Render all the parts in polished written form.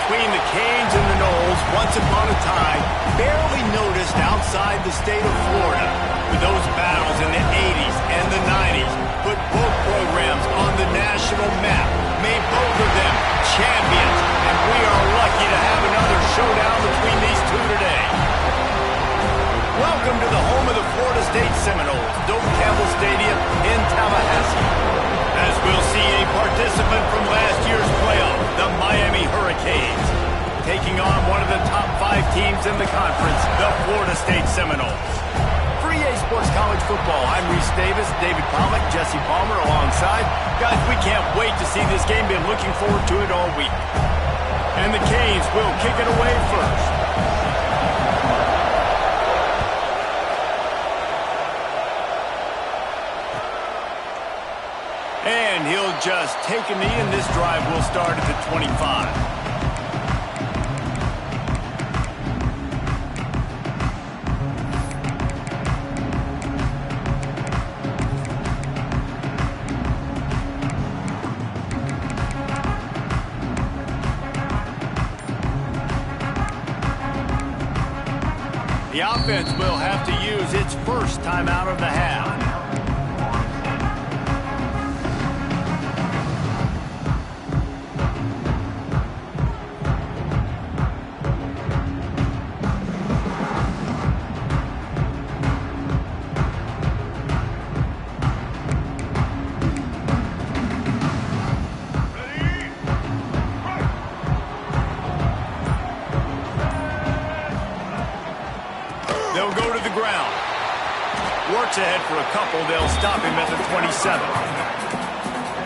between the Canes and the Noles, once upon a time, barely noticed outside the state of Florida. But those battles in the 80s and the 90s put both programs on the national map, made both of them champions, and we are lucky to have another showdown between these two today. Welcome to the home of the Florida State Seminoles, Doak Campbell Stadium in Tallahassee. As we'll see a participant from last year's playoff, the Miami Hurricanes, taking on one of the top 5 teams in the conference, the Florida State Seminoles. For EA Sports College Football, I'm Reese Davis, David Pollack, Jesse Palmer alongside. Guys, we can't wait to see this game. Been looking forward to it all week. And the Canes will kick it away first. And he'll just take a knee, and this drive will start at the 25. The offense will have to use its first time out of the half. They'll go to the ground. Works ahead for a couple. They'll stop him at the 27.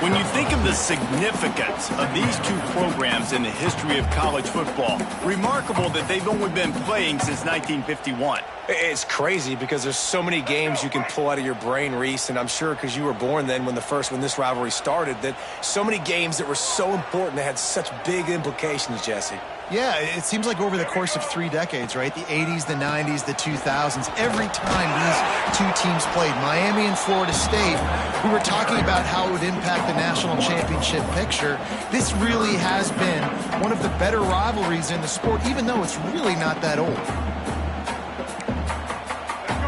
When you think of the significance of these two programs in the history of college football, remarkable that they've only been playing since 1951. It's crazy because there's so many games you can pull out of your brain, Reese, and I'm sure because you were born then when this rivalry started, that so many games that were so important, that had such big implications, Jesse. Yeah, it seems like over the course of 3 decades, right? The 80s, the 90s, the 2000s. Every time these two teams played, Miami and Florida State, we were talking about how it would impact the national championship picture. This really has been one of the better rivalries in the sport, even though it's really not that old.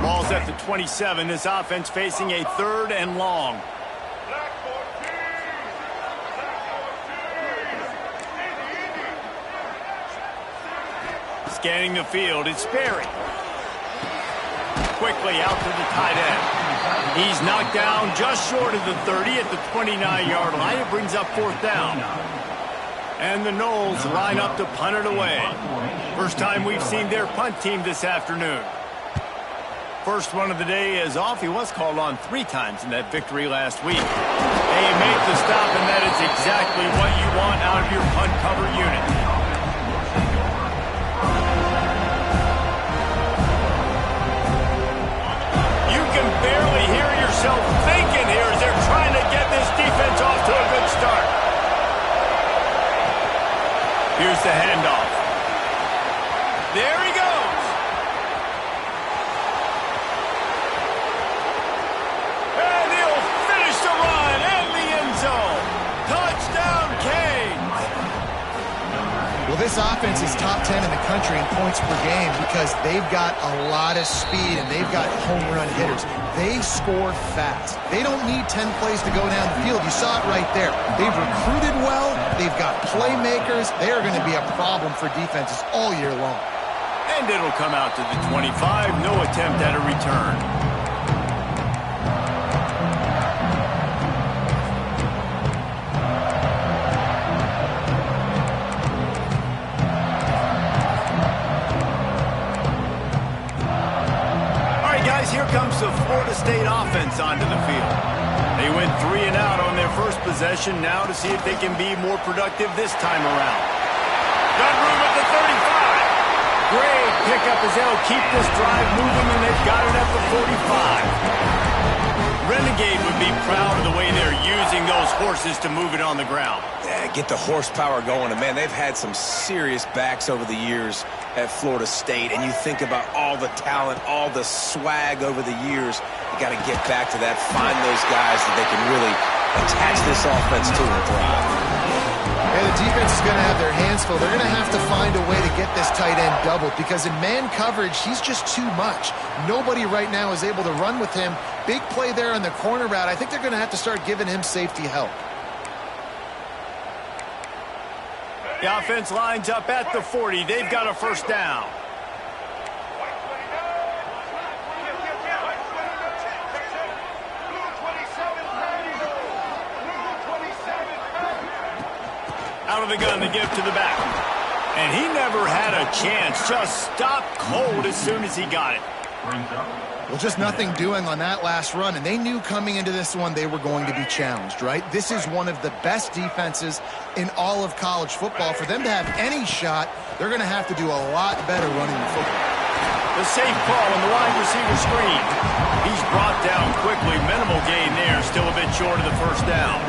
Ball's at the 27. This offense facing a 3rd and long. Scanning the field, it's Sperry. Quickly out to the tight end. He's knocked down just short of the 30 at the 29-yard line. It brings up 4th down. And the Noles line up to punt it away. First time we've seen their punt team this afternoon. First one of the day is off. He was called on 3 times in that victory last week. They make the stop, and that is exactly what you want out of your punt cover unit. Barely hear yourself thinking here as they're trying to get this defense off to a good start. Here's the handoff. There he goes. And he'll finish the run in the end zone. Touchdown, Canes. Well, this offense is top 10 in the country in points per game because they've got a lot of speed and they've got home run hitters. They score fast. They don't need 10 plays to go down the field. You saw it right there. They've recruited well. They've got playmakers. They are going to be a problem for defenses all year long. And it'll come out to the 25. No attempt at a return. Here comes the Florida State offense onto the field. They went 3 and out on their first possession. Now to see if they can be more productive this time around. Got room at the 35. Great pickup as they'll keep this drive moving, and they've got it at the 45. Renegade would be proud of the way they're using those horses to move it on the ground. Yeah, get the horsepower going. And, man, they've had some serious backs over the years at Florida State. And you think about all the talent, all the swag over the years. You got to get back to that, find those guys that they can really attach this offense to and thrive. Yeah, the defense is going to have their hands full. They're going to have to find a way to get this tight end doubled because in man coverage, he's just too much. Nobody right now is able to run with him. Big play there on the corner route. I think they're going to have to start giving him safety help. The offense lines up at the 40. They've got a first down. Out of the gun to give to the back. And he never had a chance. Just stopped cold as soon as he got it. Well, just nothing doing on that last run, and they knew coming into this one they were going to be challenged, right? This is one of the best defenses in all of college football. For them to have any shot, they're going to have to do a lot better running the football. The safe call on the wide receiver screen. He's brought down quickly. Minimal gain there. Still a bit short of the first down.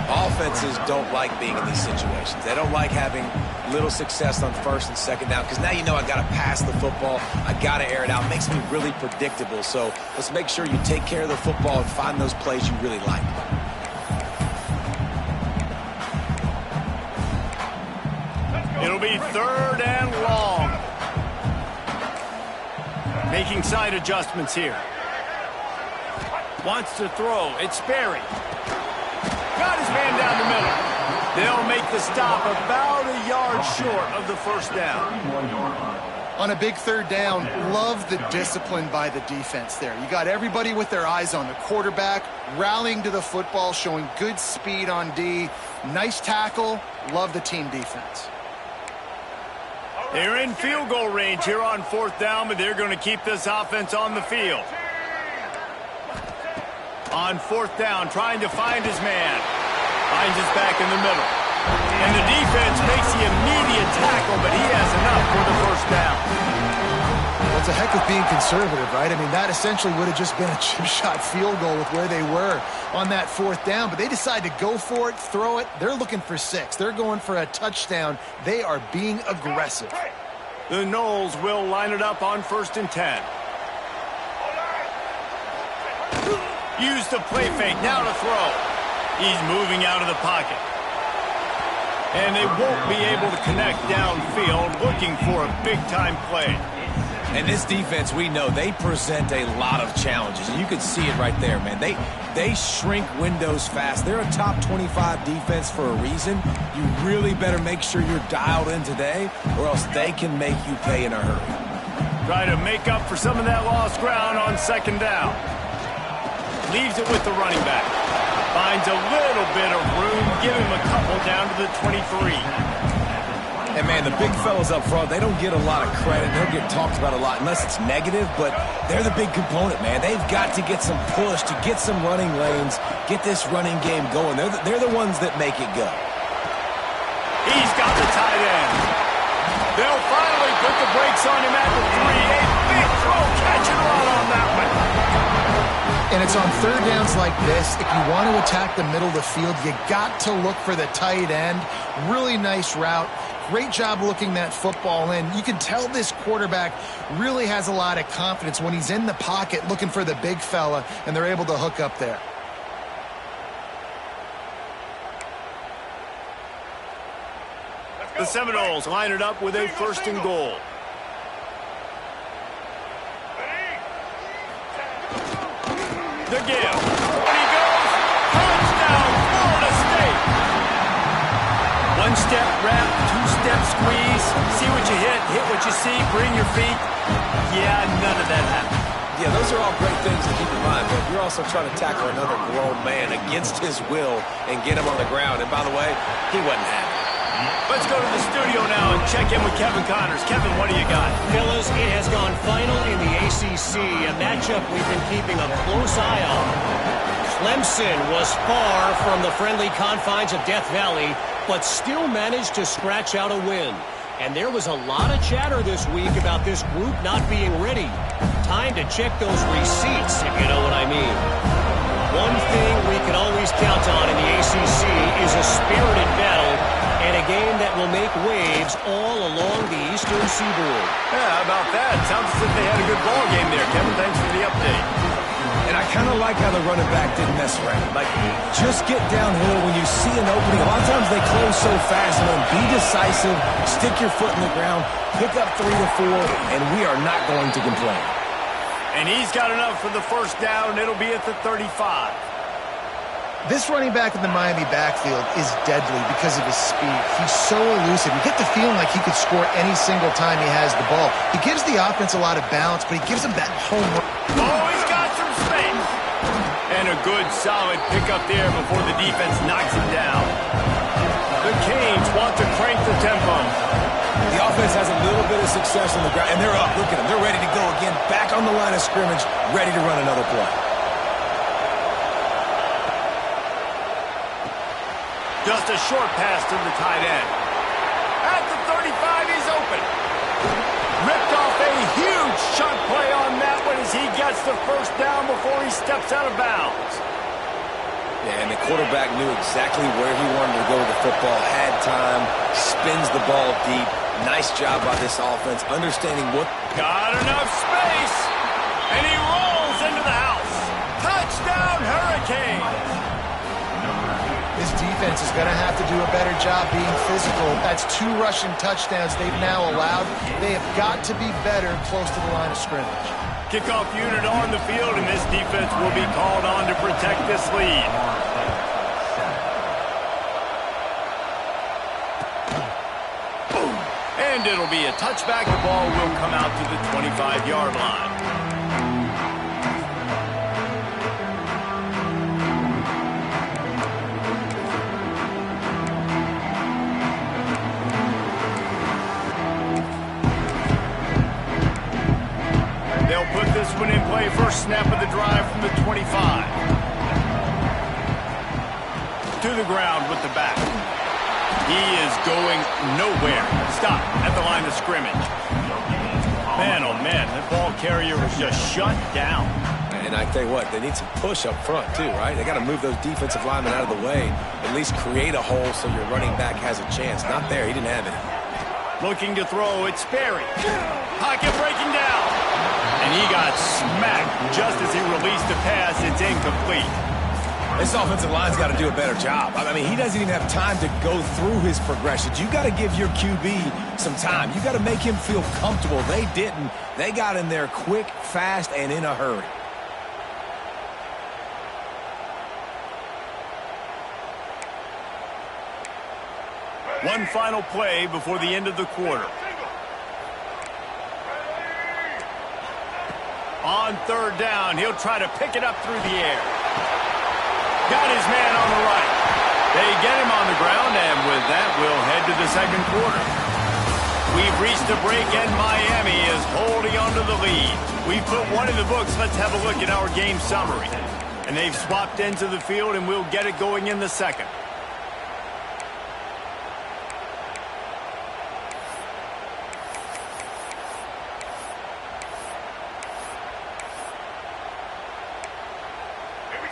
Offenses don't like being in these situations. They don't like having little success on first and second down because now you know I got to pass the football. I got to air it out. It makes me really predictable. So let's make sure you take care of the football and find those plays you really like. It'll be 3rd and long. Making side adjustments here. Wants to throw. It's Sperry. Got his man down the middle. They'll make the stop about a yard short of the first down. On a big 3rd down, love the discipline by the defense there. You got everybody with their eyes on the quarterback, rallying to the football, showing good speed on D. Nice tackle. Love the team defense. They're in field goal range here on 4th down, but they're going to keep this offense on the field. On 4th down, trying to find his man. Finds his back in the middle. And the defense makes the immediate tackle, but he has enough for the first down. Well, it's a heck of being conservative, right? I mean, that essentially would have just been a chip shot field goal with where they were on that 4th down. But they decide to go for it, throw it. They're looking for 6. They're going for a touchdown. They are being aggressive. The Noles will line it up on 1st and 10. Use the play fake, now to throw. He's moving out of the pocket. And they won't be able to connect downfield, looking for a big-time play. And this defense, we know, they present a lot of challenges. And you can see it right there, man. They shrink windows fast. They're a top 25 defense for a reason. You really better make sure you're dialed in today, or else they can make you pay in a hurry. Try to make up for some of that lost ground on 2nd down. Leaves it with the running back. Finds a little bit of room. Give him a couple down to the 23. And, man, the big fellas up front, they don't get a lot of credit. They'll get talked about a lot unless it's negative, but they're the big component, man. They've got to get some push, to get some running lanes, get this running game going. They're the ones that make it go. He's got the tight end. They'll finally put the brakes on him at the 3. A big throw, catch and run on that one. And it's on 3rd downs like this. If you want to attack the middle of the field, you got to look for the tight end. Really nice route. Great job looking that football in. You can tell this quarterback really has a lot of confidence when he's in the pocket looking for the big fella, and they're able to hook up there. The Seminoles line it up with a 1st and goal. The give. When he goes, touchdown, Florida State. 1-step wrap, 2-step squeeze. See what you hit what you see, bring your feet. Yeah, none of that happened. Yeah, those are all great things to keep in mind, but you're also trying to tackle another grown man against his will and get him on the ground. And by the way, he wasn't happy. Let's go to the studio now and check in with Kevin Connors. Kevin, what do you got? Fellas, it has gone final in the ACC, a matchup we've been keeping a close eye on. Clemson was far from the friendly confines of Death Valley, but still managed to scratch out a win. And there was a lot of chatter this week about this group not being ready. Time to check those receipts, if you know what I mean. One thing we can always count on in the ACC is a spirited battle and a game that will make waves all along the Eastern Seaboard. Yeah, how about that? Sounds as if they had a good ball game there. Kevin, thanks for the update. And I kind of like how the running back didn't mess around. Like, just get downhill when you see an opening. A lot of times they close so fast, and then be decisive, stick your foot in the ground, pick up 3 to 4, and we are not going to complain. And he's got enough for the first down. It'll be at the 35. This running back in the Miami backfield is deadly because of his speed. He's so elusive. You get the feeling like he could score any single time he has the ball. He gives the offense a lot of balance, but he gives them that home run. Oh, he's got some space. And a good, solid pickup there before the defense knocks him down. The Canes want to crank the tempo. The offense has a little bit of success on the ground, and they're up. Look at them. They're ready to go again, back on the line of scrimmage, ready to run another play. Just a short pass to the tight end. At the 35, he's open. Ripped off a huge chunk play on that one as he gets the first down before he steps out of bounds. Yeah, and the quarterback knew exactly where he wanted to go with the football, had time, spins the ball deep. Nice job by this offense, understanding what... Got enough space, and he rolls into the house. Touchdown, Hurricanes! This defense is going to have to do a better job being physical. That's 2 rushing touchdowns they've now allowed. They have got to be better close to the line of scrimmage. Kickoff unit on the field, and this defense will be called on to protect this lead. Boom. And it'll be a touchback. The ball will come out to the 25-yard line. They'll put this one in play. First snap of the drive from the 25. To the ground with the back. He is going nowhere. Stop at the line of scrimmage. Man, oh man, that ball carrier was just shut down. And I tell you what, they need some push up front too, right? They got to move those defensive linemen out of the way. At least create a hole so your running back has a chance. Not there. He didn't have it. Looking to throw. It's Sperry. Pocket breaking down. And he got smacked just as he released the pass. It's incomplete. This offensive line's got to do a better job. I mean, he doesn't even have time to go through his progressions. You got to give your QB some time. You got to make him feel comfortable. They didn't. They got in there quick, fast, and in a hurry. One final play before the end of the quarter. On third down, he'll try to pick it up through the air. Got his man on the right. They get him on the ground, and with that, we'll head to the second quarter. We've reached the break, and Miami is holding on to the lead. We've put one in the books. Let's have a look at our game summary. And they've swapped into the field, and we'll get it going in the second.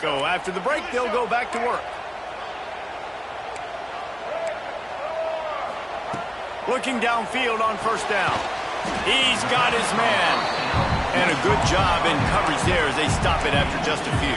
So after the break, they'll go back to work. Looking downfield on first down. He's got his man. And a good job in coverage there as they stop it after just a few.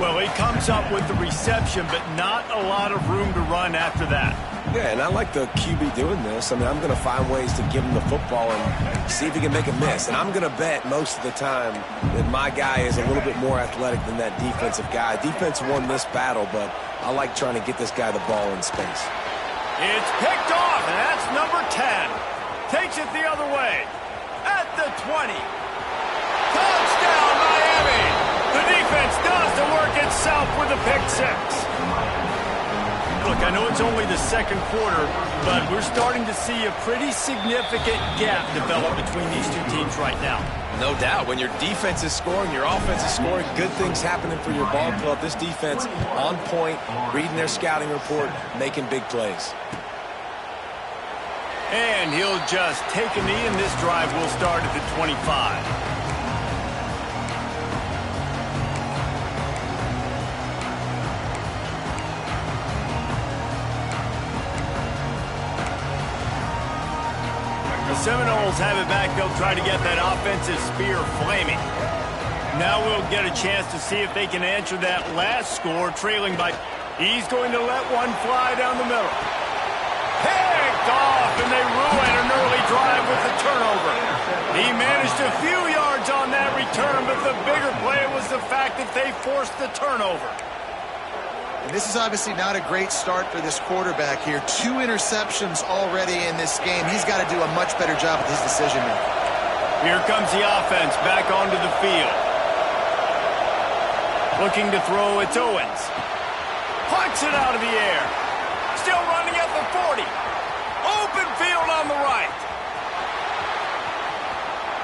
Well, he comes up with the reception, but not a lot of room to run after that. Yeah, and I like the QB doing this. I mean, I'm going to find ways to give him the football and see if he can make a miss. And I'm going to bet most of the time that my guy is a little bit more athletic than that defensive guy. Defense won this battle, but I like trying to get this guy the ball in space. It's picked off, and that's number 10. Takes it the other way. At the 20. Touchdown, Miami! The defense does the work itself with a pick six. Look, I know it's only the second quarter, but we're starting to see a pretty significant gap develop between these two teams right now. No doubt. When your defense is scoring, your offense is scoring, good things happening for your ball club. This defense on point, reading their scouting report, making big plays. And he'll just take a knee, and this drive will start at the 25. The Seminoles have it back. They'll try to get that offensive spear flaming. Now we'll get a chance to see if they can answer that last score, trailing by... He's going to let one fly down the middle. Picked off, and they ruin an early drive with the turnover. He managed a few yards on that return, but the bigger play was the fact that they forced the turnover. And this is obviously not a great start for this quarterback here. 2 interceptions already in this game. He's got to do a much better job with his decision-making. Here comes the offense back onto the field. Looking to throw, it's Owens. Punts it out of the air. Still running at the 40. Open field on the right.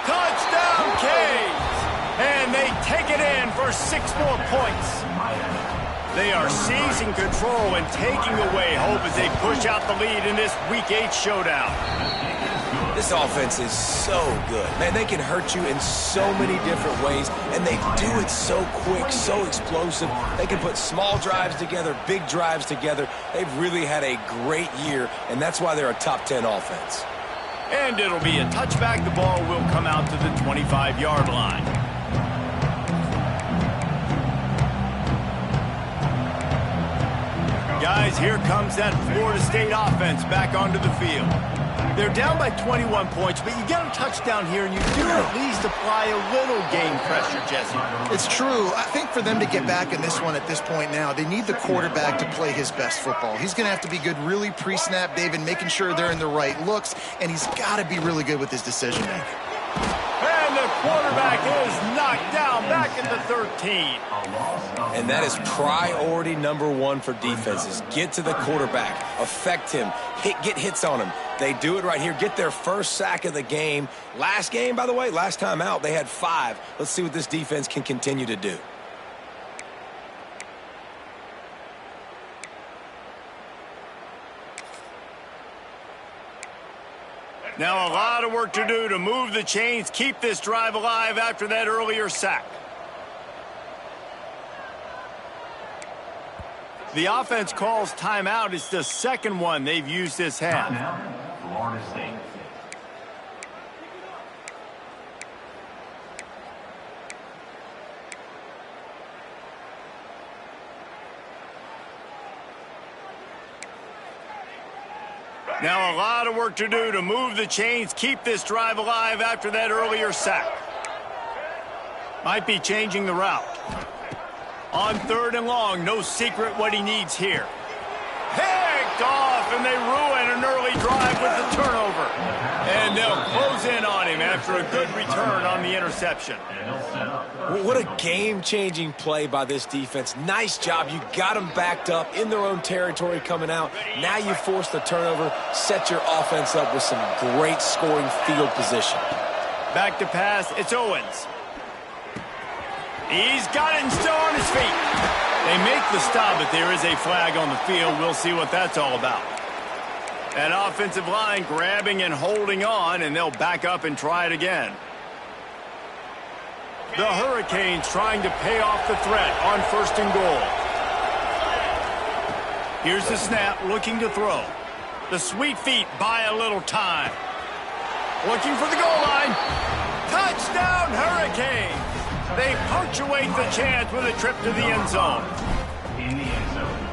Touchdown, Canes. And they take it in for 6 more points. They are seizing control and taking away hope as they push out the lead in this Week 8 showdown. This offense is so good. Man, they can hurt you in so many different ways, and they do it so quick, so explosive. They can put small drives together, big drives together. They've really had a great year, and that's why they're a top 10 offense. And it'll be a touchback. The ball will come out to the 25-yard line. Guys, here comes that Florida State offense back onto the field. They're down by 21 points, but you get a touchdown here, and you do at least apply a little game pressure, Jesse. It's true. I think for them to get back in this one at this point now, they need the quarterback to play his best football. He's going to have to be good really pre-snap, David, making sure they're in the right looks, and he's got to be really good with his decision-making. And the quarterback is knocked down back at the 13. And that is priority number 1 for defenses. Get to the quarterback, affect him, get hits on him. They do it right here, get their first sack of the game. Last game, by the way, last time out, they had 5. Let's see what this defense can continue to do. Now a lot of work to do to move the chains, keep this drive alive after that earlier sack. The offense calls timeout. It's the second one they've used this half. Florida State. Now a lot of work to do to move the chains, keep this drive alive after that earlier sack. Might be changing the route. On 3rd and long, no secret what he needs here. Picked off, and they ruin an early drive with the turnover. And they'll close in on him after a good return on the interception. What a game-changing play by this defense. Nice job. You got them backed up in their own territory coming out. Now you force the turnover, set your offense up with some great scoring field position. Back to pass, it's Owens. He's got it and still on his feet. They make the stop, but there is a flag on the field. We'll see what that's all about. That offensive line grabbing and holding on, and they'll back up and try it again. The Hurricanes trying to pay off the threat on 1st and goal. Here's the snap, looking to throw. The sweet feet buy a little time. Looking for the goal line. Touchdown, Hurricanes! They punctuate the chance with a trip to the end zone.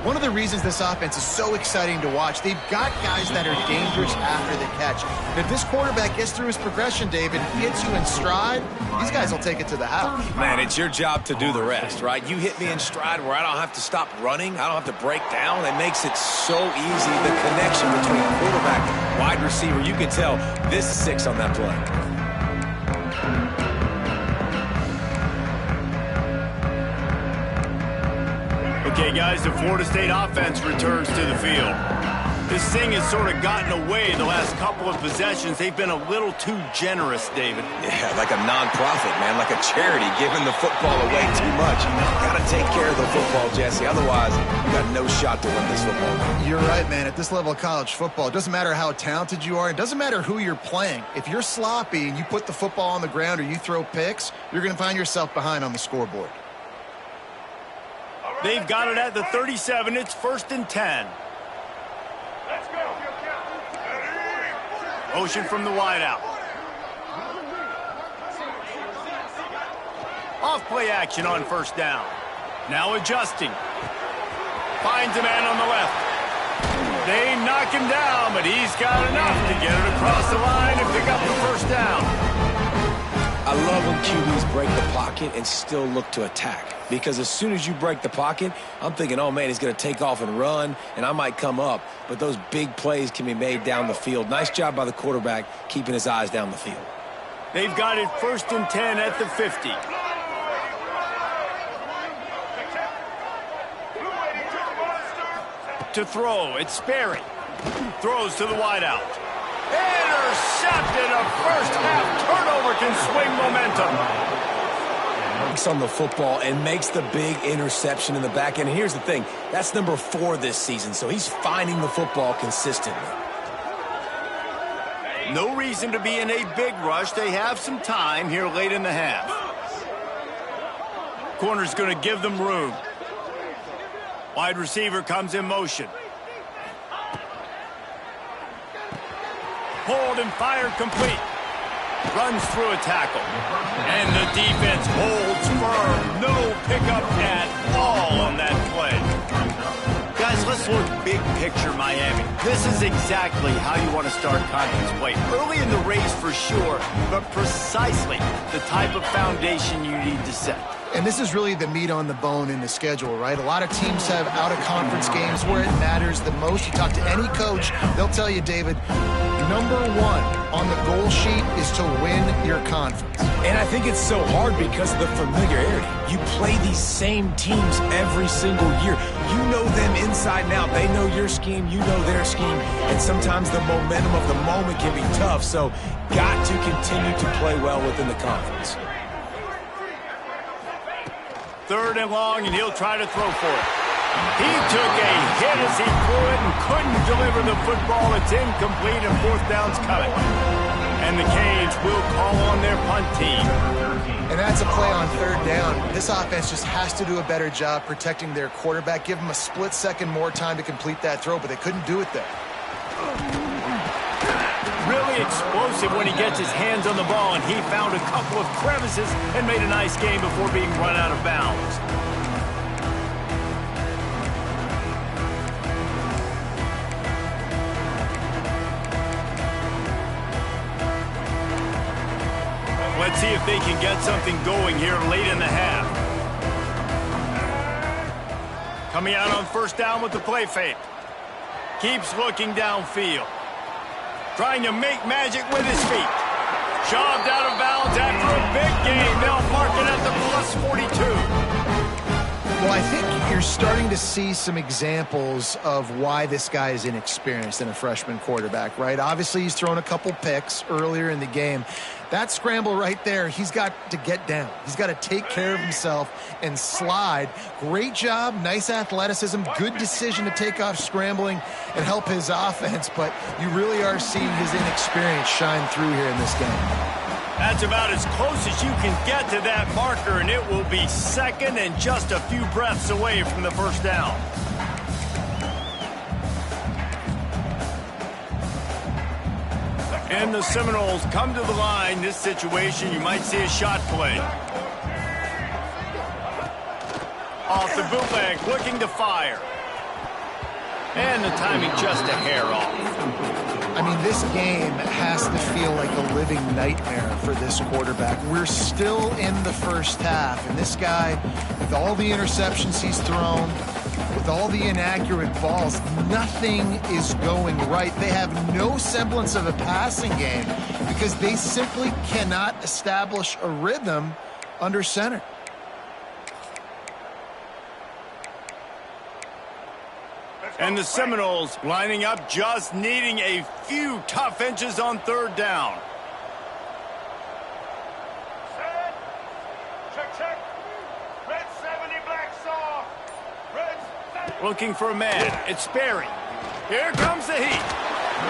One of the reasons this offense is so exciting to watch, they've got guys that are dangerous after the catch. And if this quarterback gets through his progression, David, hits you in stride, these guys will take it to the house. Man, it's your job to do the rest, right? You hit me in stride where I don't have to stop running. I don't have to break down. It makes it so easy. The connection between quarterback and wide receiver, you can tell this is 6 on that play. Okay, guys, the Florida State offense returns to the field. This thing has sort of gotten away the last couple of possessions. They've been a little too generous, David. Yeah, like a non-profit, man, like a charity, giving the football away too much. You got to take care of the football, Jesse. Otherwise, you got no shot to win this football game. You're right, man. At this level of college football, it doesn't matter how talented you are. It doesn't matter who you're playing. If you're sloppy and you put the football on the ground or you throw picks, you're going to find yourself behind on the scoreboard. They've got it at the 37. It's 1st and 10. Let's go. Motion from the wideout. Off-play action on first down. Now adjusting. Finds a man on the left. They knock him down, but he's got enough to get it across the line and pick up the first down. I love when QBs break the pocket and still look to attack. Because as soon as you break the pocket, I'm thinking, oh, man, he's going to take off and run, and I might come up. But those big plays can be made down the field. Nice job by the quarterback keeping his eyes down the field. They've got it 1st and 10 at the 50. To throw, it's Sperry. Throws to the wideout. Intercepted. A first-half turnover can swing momentum. On the football and makes the big interception in the back end. And here's the thing, that's number 4 this season, so he's finding the football consistently. No reason to be in a big rush. They have some time here late in the half. Corner's going to give them room. Wide receiver comes in motion. Hold and fire complete. Runs through a tackle. And the defense holds firm. No pickup at all on that play. Guys, let's look big picture Miami. This is exactly how you want to start conference play. Early in the race for sure, but precisely the type of foundation you need to set. And this is really the meat on the bone in the schedule, right? A lot of teams have out-of-conference games where it matters the most. You talk to any coach, they'll tell you, David, number 1 on the goal sheet is to win your conference. And I think it's so hard because of the familiarity. You play these same teams every single year. You know them inside and out. They know your scheme, you know their scheme, and sometimes the momentum of the moment can be tough, so got to continue to play well within the conference. 3rd and long, and he'll try to throw for it. He took a hit as he threw it and couldn't deliver the football. It's incomplete, and 4th down's coming. And the Canes will call on their punt team. And that's a play on 3rd down. This offense just has to do a better job protecting their quarterback. Give him a split second more time to complete that throw, but they couldn't do it there. Really explosive when he gets his hands on the ball, and he found a couple of crevices and made a nice game before being run out of bounds. Let's see if they can get something going here late in the half. Coming out on 1st down with the play fake. Keeps looking downfield. Trying to make magic with his feet. Shoved out of bounds after a big game. They'll mark it at the +42. Well, I think you're starting to see some examples of why this guy is inexperienced in a freshman quarterback, right? Obviously, he's thrown a couple picks earlier in the game. That scramble right there, he's got to get down. He's got to take care of himself and slide. Great job, nice athleticism, good decision to take off scrambling and help his offense, but you really are seeing his inexperience shine through here in this game. That's about as close as you can get to that marker, and it will be 2nd and just a few breaths away from the 1st down. And the Seminoles come to the line. This situation, you might see a shot play. Off the bootleg, looking to fire. And the timing just a hair off. I mean, this game has to feel like a living nightmare for this quarterback. We're still in the 1st half, and this guy, with all the interceptions he's thrown, with all the inaccurate balls, nothing is going right. They have no semblance of a passing game because they simply cannot establish a rhythm under center. And the Seminoles lining up, just needing a few tough inches on 3rd down. Set. Check, check. Red 70, black soft. Red 70. Looking for a man. It's Sperry. Here comes the heat.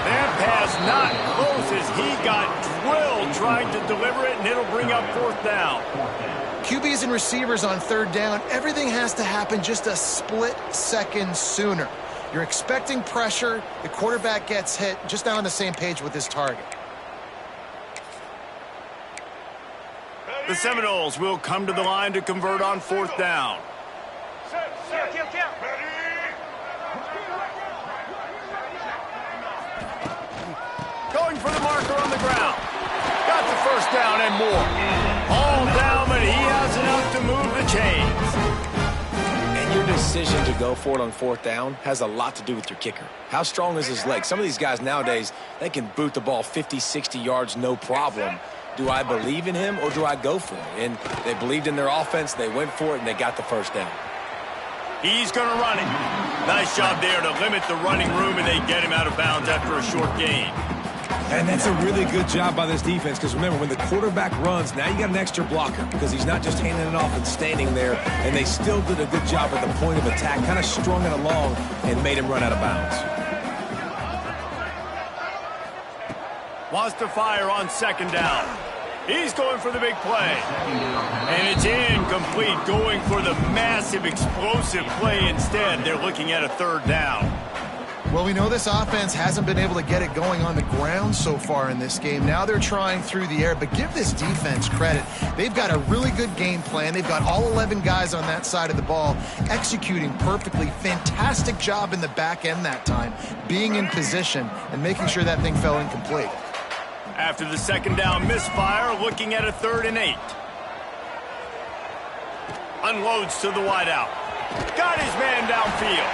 That pass not close as he got drilled trying to deliver it, and it'll bring up 4th down. QBs and receivers on 3rd down, everything has to happen just a split second sooner. You're expecting pressure, the quarterback gets hit, just not on the same page with his target. Ready? The Seminoles will come to the line to convert on 4th down. Going for the marker on the ground. Got the 1st down and more. All down, but he has enough to move the chains. And your decision to go for it on 4th down has a lot to do with your kicker. How strong is his leg? Some of these guys nowadays, they can boot the ball 50, 60 yards, no problem. Do I believe in him or do I go for it? And they believed in their offense, they went for it, and they got the 1st down. He's going to run it. Nice job there to limit the running room, and they get him out of bounds after a short gain. And that's a really good job by this defense, because remember, when the quarterback runs, now you got an extra blocker, because he's not just handing it off and standing there, and they still did a good job at the point of attack, kind of strung it along and made him run out of bounds. Wants to fire on 2nd down. He's going for the big play. And it's incomplete, going for the massive, explosive play instead. They're looking at a 3rd down. Well, we know this offense hasn't been able to get it going on the ground so far in this game. Now they're trying through the air, but give this defense credit. They've got a really good game plan. They've got all 11 guys on that side of the ball executing perfectly. Fantastic job in the back end that time, being in position and making sure that thing fell incomplete. After the 2nd down misfire, looking at a 3rd and 8. Unloads to the wideout. Got his man downfield.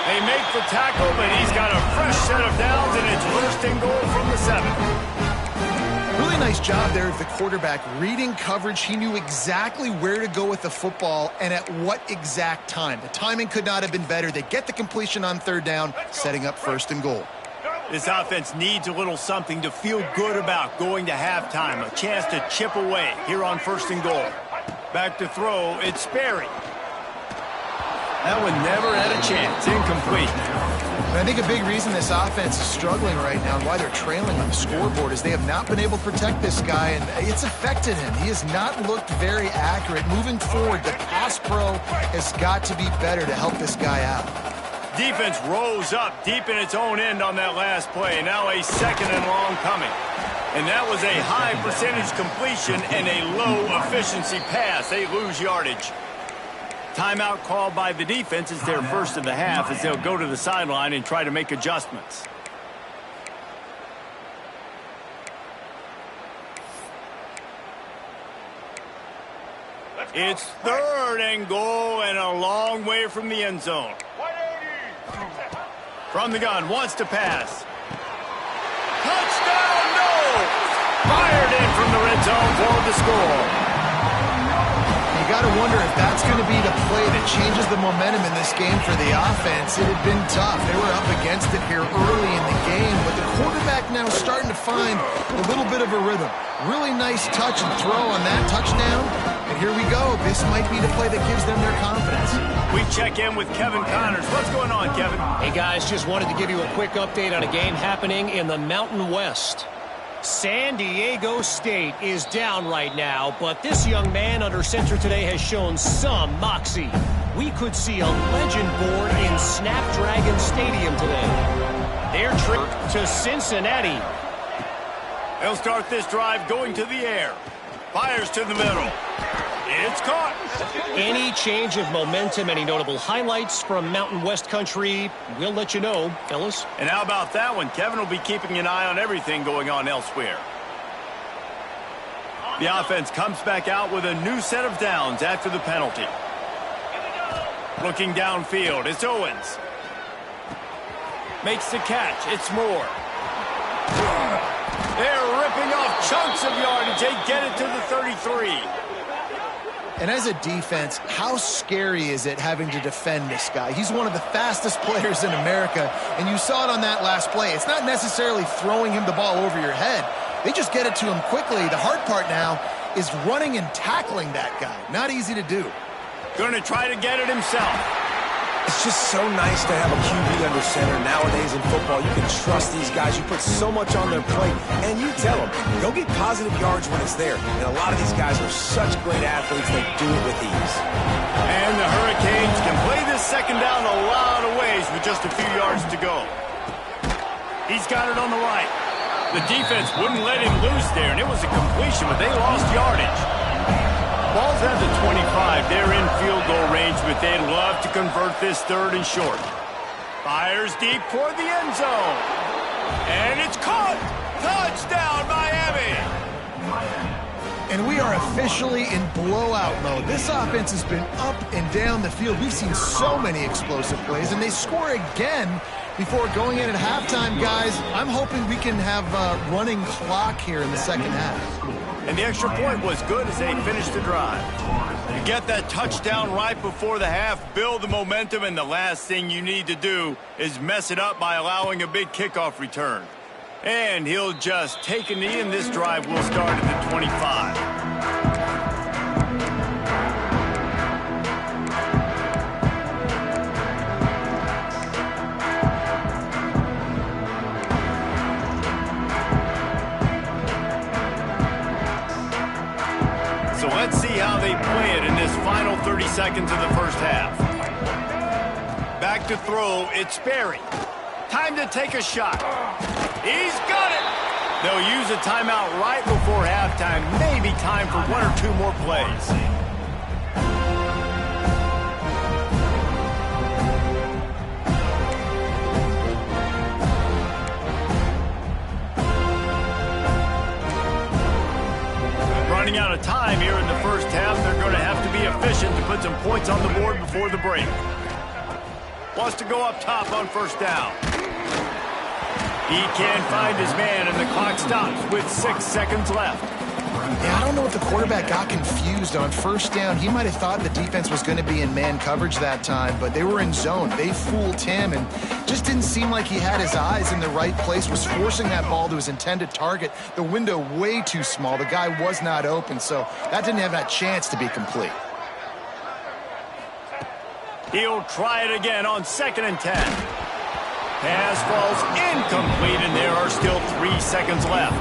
They make the tackle, but he's got a fresh set of downs, and it's 1st and goal from the 7. Really nice job there of the quarterback reading coverage. He knew exactly where to go with the football and at what exact time. The timing could not have been better. They get the completion on 3rd down, setting up 1st and goal. This offense needs a little something to feel good about going to halftime. A chance to chip away here on 1st and goal. Back to throw, it's Sperry. That one never had a chance. Incomplete. And I think a big reason this offense is struggling right now and why they're trailing on the scoreboard is they have not been able to protect this guy, and it's affected him. He has not looked very accurate. Moving forward, the pass pro has got to be better to help this guy out. Defense rose up deep in its own end on that last play. Now a 2nd and long coming. And that was a high percentage completion and a low efficiency pass. They lose yardage. Timeout called by the defense. It's their 1st of the half as they'll go to the sideline and try to make adjustments. It's 3rd and goal and a long way from the end zone. From the gun, wants to pass. Touchdown, no! Fired in from the red zone for the score. You got to wonder if that's going to be the play that changes the momentum in this game for the offense. It had been tough. They were up against it here early in the game, but the quarterback now starting to find a little bit of a rhythm. Really nice touch and throw on that touchdown. And here we go. This might be the play that gives them their confidence. We check in with Kevin Connors. What's going on, Kevin? Hey, guys, just wanted to give you a quick update on a game happening in the Mountain West. San Diego State is down right now, but this young man under center today has shown some moxie. We could see a legend born in Snapdragon Stadium today. Their trip to Cincinnati. They'll start this drive going to the air. Fires to the middle. It's caught. Any change of momentum, any notable highlights from Mountain West country, we'll let you know, fellas. And how about that one? Kevin will be keeping an eye on everything going on elsewhere. The offense comes back out with a new set of downs after the penalty. Looking downfield, it's Owens. Makes the catch, it's Moore. They're ripping off chunks of yardage. They get it to the 33. And as a defense, how scary is it having to defend this guy? He's one of the fastest players in America, and you saw it on that last play. It's not necessarily throwing him the ball over your head. They just get it to him quickly. The hard part now is running and tackling that guy. Not easy to do. Going to try to get it himself. It's just so nice to have a QB under center. Nowadays in football, you can trust these guys. You put so much on their plate, and you tell them, go get positive yards when it's there. And a lot of these guys are such great athletes, they do it with ease. And the Hurricanes can play this 2nd down a lot of ways with just a few yards to go. He's got it on the right. The defense wouldn't let him loose there, and it was a completion, but they lost yardage. Ball's at the 25. They're in field goal range, but they'd love to convert this third and short. Fires deep toward the end zone. And it's caught! Touchdown, Miami! And we are officially in blowout mode. This offense has been up and down the field. We've seen so many explosive plays, and they score again before going in at halftime, guys. I'm hoping we can have a running clock here in the second half. And the extra point was good as they finished the drive. You get that touchdown right before the half, build the momentum, and the last thing you need to do is mess it up by allowing a big kickoff return. And he'll just take a knee, and this drive will start at the 25. So let's see how they play it in this final 30 seconds of the first half. Back to throw, it's Berry. Time to take a shot. He's got it! They'll use a timeout right before halftime. Maybe time for one or two more plays. Running out of time here in the first half. They're going to have to be efficient to put some points on the board before the break. Wants to go up top on first down. He can't find his man, and the clock stops with 6 seconds left. Yeah, I don't know if the quarterback got confused on first down. He might have thought the defense was going to be in man coverage that time, but they were in zone. They fooled him, and just didn't seem like he had his eyes in the right place, was forcing that ball to his intended target. The window way too small. The guy was not open, so that didn't have that chance to be complete. He'll try it again on 2nd and 10. Pass falls incomplete, and there are still 3 seconds left.